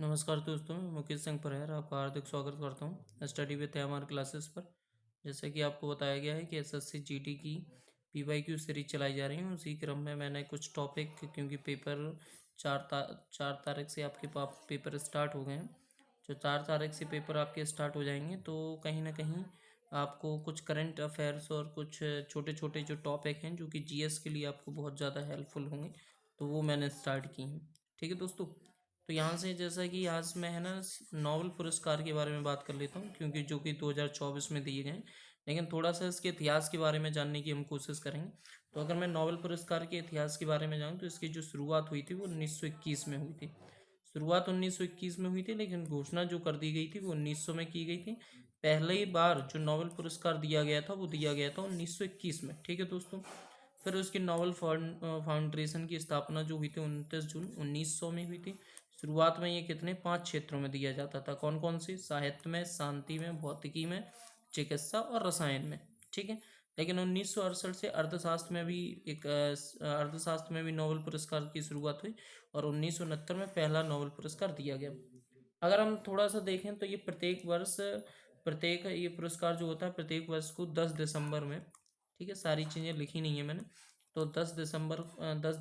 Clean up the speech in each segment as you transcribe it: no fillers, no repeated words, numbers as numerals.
नमस्कार दोस्तों, मैं मुकेश सिंह परेर आपका हार्दिक स्वागत करता हूँ स्टडी विद हमारे क्लासेस पर। जैसे कि आपको बताया गया है कि एसएससी जीडी की पीवाईक्यू सीरीज चलाई जा रही है। उसी क्रम में मैंने कुछ टॉपिक, क्योंकि पेपर 4 तारीख से आपके पास पेपर स्टार्ट हो गए हैं। जो 4 तारीख से पेपर आपके स्टार्ट हो जाएंगे तो कहीं ना कहीं आपको कुछ करंट अफेयर्स और कुछ छोटे छोटे जो टॉपिक हैं जो कि जीएस के लिए आपको बहुत ज़्यादा हेल्पफुल होंगे, तो वो मैंने स्टार्ट की हैं। ठीक है दोस्तों, तो यहाँ से जैसा कि आज मैं है ना नोबेल पुरस्कार के बारे में बात कर लेता हूँ, क्योंकि जो कि 2024 में दिए गए हैं। लेकिन थोड़ा सा इसके इतिहास के बारे में जानने की हम कोशिश करेंगे। तो अगर मैं नोबेल पुरस्कार के इतिहास के बारे में जानूँ तो इसकी जो शुरुआत हुई थी वो 1921 में हुई थी। शुरुआत 1921 में हुई थी, लेकिन घोषणा जो कर दी गई थी वो 1900 में की गई थी। पहली बार जो नोबेल पुरस्कार दिया गया था वो दिया गया था 1921 में। ठीक है दोस्तों, फिर उसकी नोबेल फाउंडेशन की स्थापना जो हुई थी 29 जून 1900 में हुई थी। शुरुआत में ये कितने 5 क्षेत्रों में दिया जाता था। कौन कौन सी? साहित्य में, शांति में, भौतिकी में, चिकित्सा और रसायन में। ठीक है, लेकिन 1968 से अर्थशास्त्र में भी अर्थशास्त्र में भी नोबेल पुरस्कार की शुरुआत हुई और 1969 में पहला नोबेल पुरस्कार दिया गया। अगर हम थोड़ा सा देखें तो ये प्रत्येक वर्ष, प्रत्येक ये पुरस्कार जो होता है प्रत्येक वर्ष को 10 दिसंबर में, ठीक है, सारी चीज़ें लिखी नहीं है मैंने, तो 10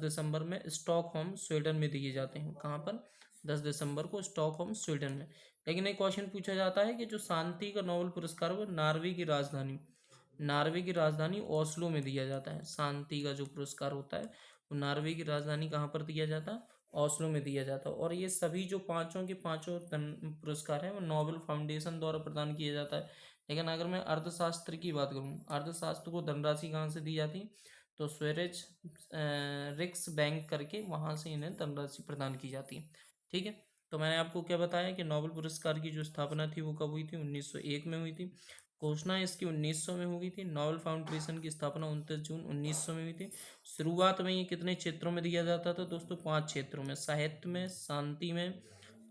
दिसंबर में स्टॉकहोम स्वीडन में दिए जाते हैं। कहाँ पर? 10 दिसंबर को स्टॉकहोम स्वीडन में। लेकिन एक क्वेश्चन पूछा जाता है कि जो शांति का नोबेल पुरस्कार है वो नॉर्वे की राजधानी ओस्लो में दिया जाता है। शांति का जो पुरस्कार होता है वो नॉर्वे की राजधानी कहाँ पर दिया जाता है? ओस्लो में दिया जाता है। और ये सभी जो पांचों के पांचों पुरस्कार हैं वो नोबेल फाउंडेशन द्वारा प्रदान किया जाता है। लेकिन अगर मैं अर्थशास्त्र की बात करूँ, अर्थशास्त्र को धनराशि कहाँ से दी जाती है? तो स्वेरेज रिक्स बैंक करके वहाँ से इन्हें धनराशि प्रदान की जाती है। ठीक है, तो मैंने आपको क्या बताया कि नोबेल पुरस्कार की जो स्थापना थी वो कब हुई थी? 1901 में हुई थी। घोषणा इसकी 1900 में हो गई थी। नोबेल फाउंडेशन की स्थापना 29 जून 1900 में हुई थी। शुरुआत में ये कितने क्षेत्रों में दिया जाता था दोस्तों? 5 क्षेत्रों में, साहित्य में, शांति में,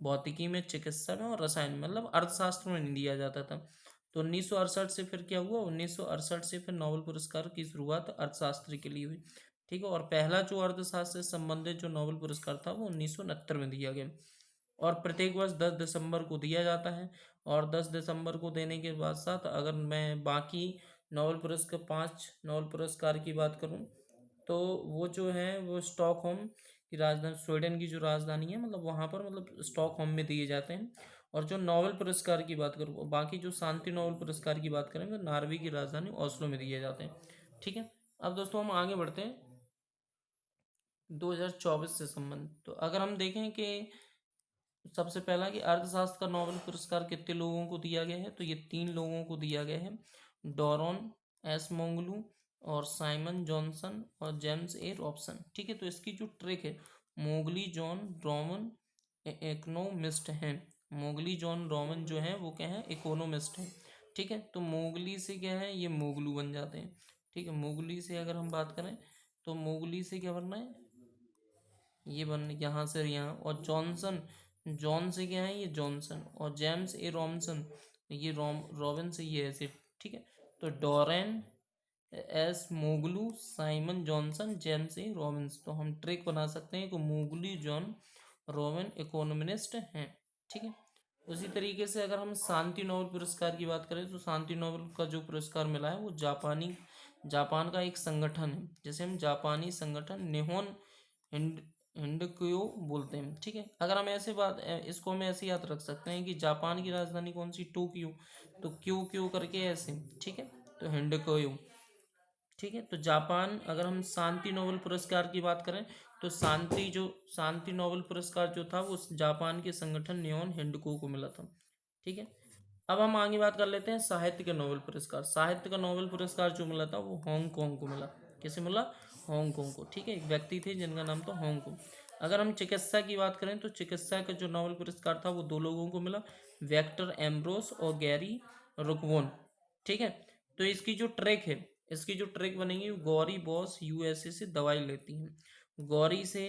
भौतिकी में, चिकित्सा में और रसायन में, मतलब अर्थशास्त्र में नहीं दिया जाता था। तो 1968 से फिर क्या हुआ? 1968 से फिर नोबेल पुरस्कार की शुरुआत अर्थशास्त्र के लिए हुई। ठीक है, और पहला जो अर्थशास्त्र से संबंधित जो नोबेल पुरस्कार था वो 1969 में दिया गया और प्रत्येक वर्ष 10 दिसंबर को दिया जाता है। और 10 दिसंबर को देने के बाद साथ अगर मैं बाकी नोबेल पुरस्कार 5 नोबेल पुरस्कार की बात करूं तो वो जो है वो स्टॉकहोम की राजधानी, स्वीडन की जो राजधानी है, मतलब वहाँ पर, मतलब स्टॉकहोम में दिए जाते हैं। और जो नोबेल पुरस्कार की बात करूँ, बाकी जो शांति नोबेल पुरस्कार की बात करें तो नॉर्वे की राजधानी ओस्लो में दिए जाते हैं। ठीक है, अब दोस्तों हम आगे बढ़ते हैं 2024 से संबंधित। तो अगर हम देखें कि सबसे पहला कि अर्थशास्त्र का नोबेल पुरस्कार कितने लोगों को दिया गया है, तो ये 3 लोगों को दिया गया है। डॉरन एस मोंगलू और साइमन जॉनसन और जेम्स ए रॉबसन। ठीक है, तो इसकी जो ट्रिक है, मोगली जॉन रोमन इकोनोमिस्ट हैं। मोगली जॉन रोमन जो है वो क्या है? इकोनोमिस्ट हैं। ठीक है, तो मोगली से क्या है? ये मोगलू बन जाते हैं। ठीक है, मोगली से अगर हम बात करें तो मोगली से क्या बनना है? ये बन यहाँ से यहाँ। और जॉनसन, जॉन से क्या है? ये जॉनसन। और जेम्स ए रॉमसन, ये रॉबिन से ये ऐसे। ठीक है, तो Daron Acemoglu, Simon Johnson, James A Robins. तो हम ट्रिक बना सकते हैं कि मोगली जॉन रोमन इकोनॉमिस्ट हैं। ठीक है, उसी तरीके से अगर हम शांति नोबेल पुरस्कार की बात करें तो शांति नोबेल का जो पुरस्कार मिला है वो जापान का एक संगठन है, जैसे हम जापानी संगठन निहोन हिंड हिंडक्यो बोलते हैं। ठीक है, अगर हम ऐसे इसको हम ऐसे याद रख सकते हैं कि जापान की राजधानी कौन सी? टोक्यो। तो क्यों क्यों करके ऐसे। ठीक है, तो हिंडक्यो। ठीक है, तो जापान, अगर हम शांति नोबेल पुरस्कार की बात करें तो शांति नोबेल पुरस्कार जो था वो जापान के संगठन नियोन हिंडको को मिला था। ठीक है, अब हम आगे बात कर लेते हैं साहित्य के नोबेल पुरस्कार। साहित्य का नोबेल पुरस्कार जो मिला था वो हांगकांग को मिला। किसे मिला? हांगकांग को। ठीक है, एक व्यक्ति थे जिनका नाम था हांगकांग। अगर हम चिकित्सा की बात करें तो चिकित्सा का जो नोबेल पुरस्कार था वो 2 लोगों को मिला, वेक्टर एम्ब्रोस और गैरी रुकवोन। ठीक है, तो इसकी जो ट्रिक बनेगी, गौरी बॉस यूएसए से दवाई लेती हैं। गौरी से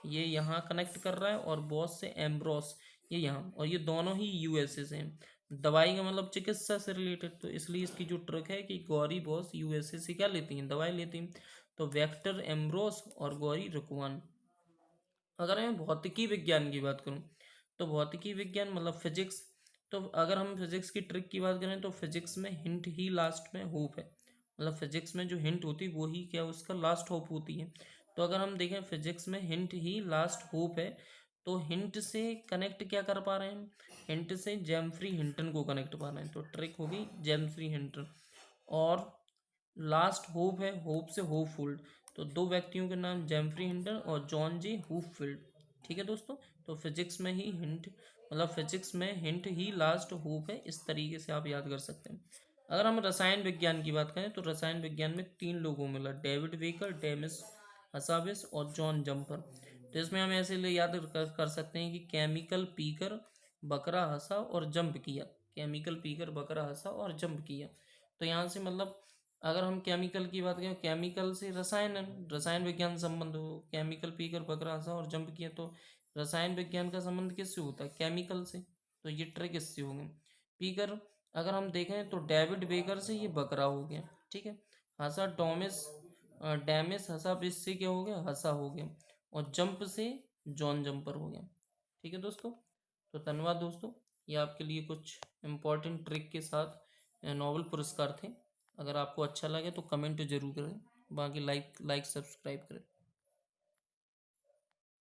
ये यहाँ कनेक्ट कर रहा है और बॉस से एम्ब्रोस ये यहाँ, और ये दोनों ही यूएसए से हैं। दवाई का मतलब चिकित्सा से रिलेटेड, तो इसलिए इसकी जो ट्रिक है कि गौरी बॉस यूएसए से क्या लेती हैं? दवाई लेती हैं। तो वेक्टर एम्ब्रोस और गौरी रुकवान। अगर मैं भौतिकी विज्ञान की बात करूँ तो भौतिकी विज्ञान मतलब फिजिक्स। तो अगर हम फिजिक्स की ट्रिक की बात करें तो फिजिक्स में हिंट ही लास्ट में होप है, मतलब फिजिक्स में जो हिंट होती है वो ही क्या उसका लास्ट होप होती है। तो अगर हम देखें फिजिक्स में हिंट ही लास्ट होप है, तो हिंट से कनेक्ट क्या कर पा रहे हैं हम, हिंट से जेम्फ्री हिंटन को कनेक्ट पा रहे हैं, तो ट्रिक होगी जेम्फ्री हिंटन। और लास्ट होप है, होप से होपफुल, तो दो व्यक्तियों के नाम जेम्फ्री हिंटन और जॉन जे हूपफील्ड। ठीक है दोस्तों, तो फिजिक्स में ही हिंट मतलब फिजिक्स में हिंट ही लास्ट होप है, इस तरीके से आप याद कर सकते हैं। अगर हम रसायन विज्ञान की बात करें तो रसायन विज्ञान में 3 लोगों मिला, डेविड बेकर, डेमिस हसाबिस और जॉन जंपर। तो इसमें हम ऐसे लिए याद कर सकते हैं कि केमिकल पीकर, बकरा हंसा और जंप किया, केमिकल पीकर बकरा हंसा और जंप किया। तो यहाँ से मतलब अगर हम केमिकल की बात करें, केमिकल से रसायन, रसायन विज्ञान संबंध हो, केमिकल पीकर बकरा हंसा और जंप किया, तो रसायन विज्ञान का संबंध किससे होता है, केमिकल से। तो ये ट्रिक इससे होगी। पीकर अगर हम देखें तो डेविड बेकर से ये बकरा हो गया, ठीक है। हंसा टॉमिस डैमिस हंसा बिस से क्या हो गया, हंसा हो गया। और जंप से जॉन जंपर हो गया। ठीक है दोस्तों, तो धन्यवाद दोस्तों, ये आपके लिए कुछ इम्पोर्टेंट ट्रिक के साथ नोबेल पुरस्कार थे। अगर आपको अच्छा लगे तो कमेंट जरूर करें, बाकी लाइक सब्सक्राइब करें।